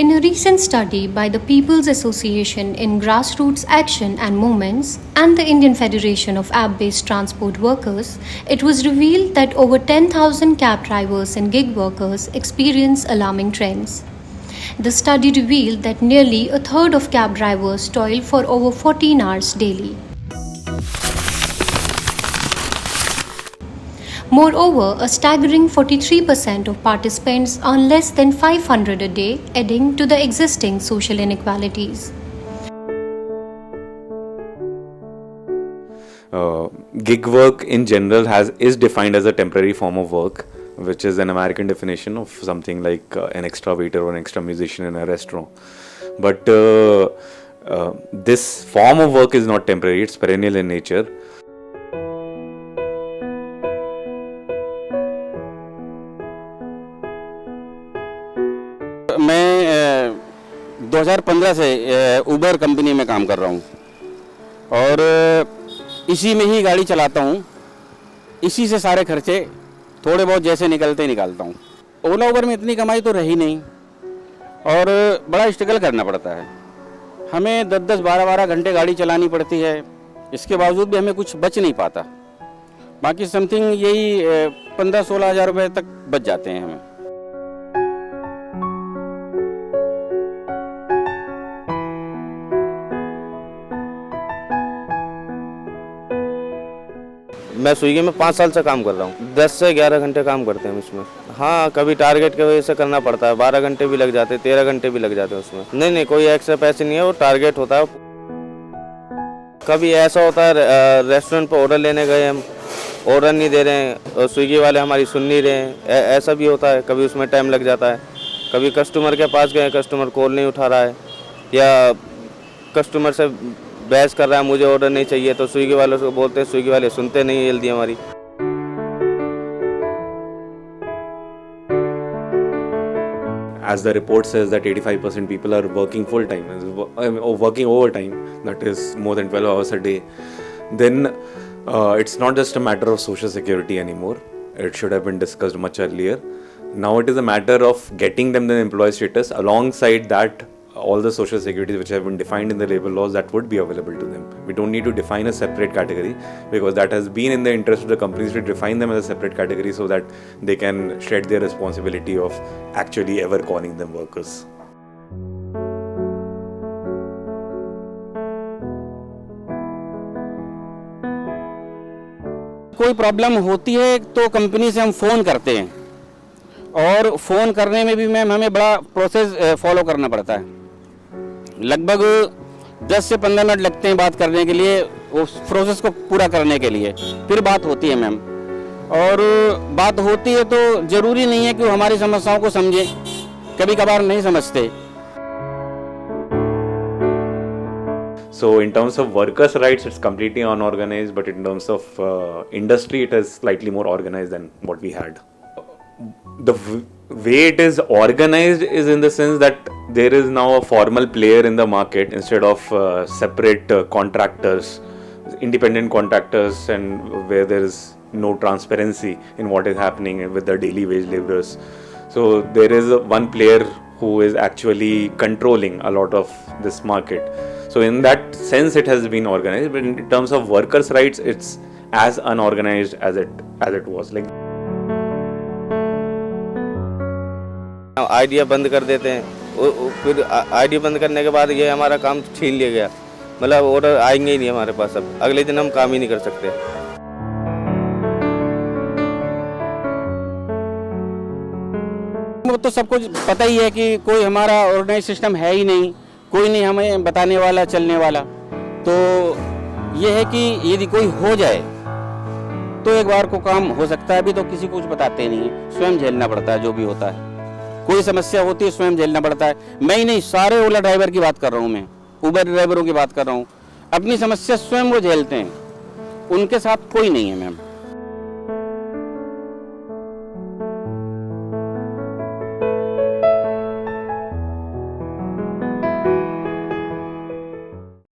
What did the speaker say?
In a recent study by the People's Association in Grassroots Action and Movements and the Indian Federation of App-Based Transport Workers, it was revealed that over 10,000 cab drivers and gig workers experience alarming trends. The study revealed that nearly a third of cab drivers toil for over 14 hours daily. Moreover, a staggering 43% of participants earn less than 500 a day, adding to the existing social inequalities. Gig work in general is defined as a temporary form of work, which is an American definition of something like an extra waiter or an extra musician in a restaurant. But this form of work is not temporary, it's perennial in nature. मैं 2015 से उबर company में काम कर रहा हूँ और इसी में ही गाड़ी चलाता हूँ। इसी से सारे खर्चे थोड़े बहुत जैसे निकालता हूँ। ओला उबर में इतनी कमाई तो रही नहीं और बड़ा स्ट्रगल करना पड़ता है। हमें 10-10, 12-12 घंटे गाड़ी चलानी पड़ती है। इसके बावजूद भी हमें कुछ बच नहीं पाता। बाकी समथिंग यही 15-16 हज़ार रुपये तक बच जाते हैं हमें। मैं स्विगी में 5 साल से काम कर रहा हूँ। 10 से 11 घंटे काम करते हैं इसमें। हाँ, कभी टारगेट की वजह से करना पड़ता है। 12 घंटे भी लग जाते हैं, 13 घंटे भी लग जाते हैं उसमें। नहीं, कोई एक्स्ट्रा पैसे नहीं है, वो टारगेट होता है। कभी ऐसा होता है रेस्टोरेंट पर ऑर्डर लेने गए, हम ऑर्डर नहीं दे रहे हैं और स्विगी वाले हमारी सुन नहीं रहे हैं, ऐसा भी होता है। कभी उसमें टाइम लग जाता है। कभी कस्टमर के पास गए, कस्टमर कॉल नहीं उठा रहा है या कस्टमर से बहस कर रहा है, मुझे ऑर्डर नहीं चाहिए, तो स्विगी वालों को बोलते हैं, स्विगी वाले सुनते नहीं जल्दी हमारी। As the report says that 85% people are working full time, or working overtime, that is more than 12 hours a day, then it's not just a matter of social security anymore. It should have been discussed much earlier. Now it is a matter of getting them the employee status. Alongside that, all the social securities which have been defined in the labor laws, that would be available to them. We don't need to define a separate category, because that has been in the interest of the companies to define them as a separate category so that they can shed their responsibility of actually ever calling them workers. कोई problem होती है तो company से हम phone करते हैं और phone करने में भी मैम हमें बड़ा प्रोसेस फॉलो करना पड़ता है। लगभग 10 से 15 मिनट लगते हैं बात करने के लिए, उस प्रोसेस को पूरा करने के लिए। फिर बात होती है मैम, और बात होती है तो ज़रूरी नहीं है कि वो हमारी समस्याओं को समझें, कभी कभार नहीं समझते। So in terms of workers' rights, it's completely unorganized, but in terms of industry, it is slightly more organized than what we had. The way it is organized is in the sense that there is now a formal player in the market instead of separate contractors, independent contractors, and where there is no transparency in what is happening with the daily wage laborers. So there is one player who is actually controlling a lot of this market. So in that sense, it has been organized, but in terms of workers' rights, it's as unorganized as it was. Like idea बंद कर देते हैं, फिर idea बंद करने के बाद ये हमारा काम छीन लिया गया, मतलब ऑर्डर आएंगे ही नहीं हमारे पास। अब अगले दिन हम काम ही नहीं कर सकते। वो तो सबको पता ही है कि कोई हमारा ऑर्गेनाइज सिस्टम है ही नहीं, कोई नहीं हमें बताने वाला, चलने वाला। तो ये है कि यदि कोई हो जाए तो एक बार को काम हो सकता है। अभी तो किसी को कुछ बताते नहीं है, स्वयं झेलना पड़ता है जो भी होता है। कोई समस्या होती है स्वयं झेलना पड़ता है। मैं ही नहीं, सारे ओला ड्राइवर की बात कर रहा हूँ, मैं उबर ड्राइवरों की बात कर रहा हूँ। अपनी समस्या स्वयं वो झेलते हैं, उनके साथ कोई नहीं है मैम।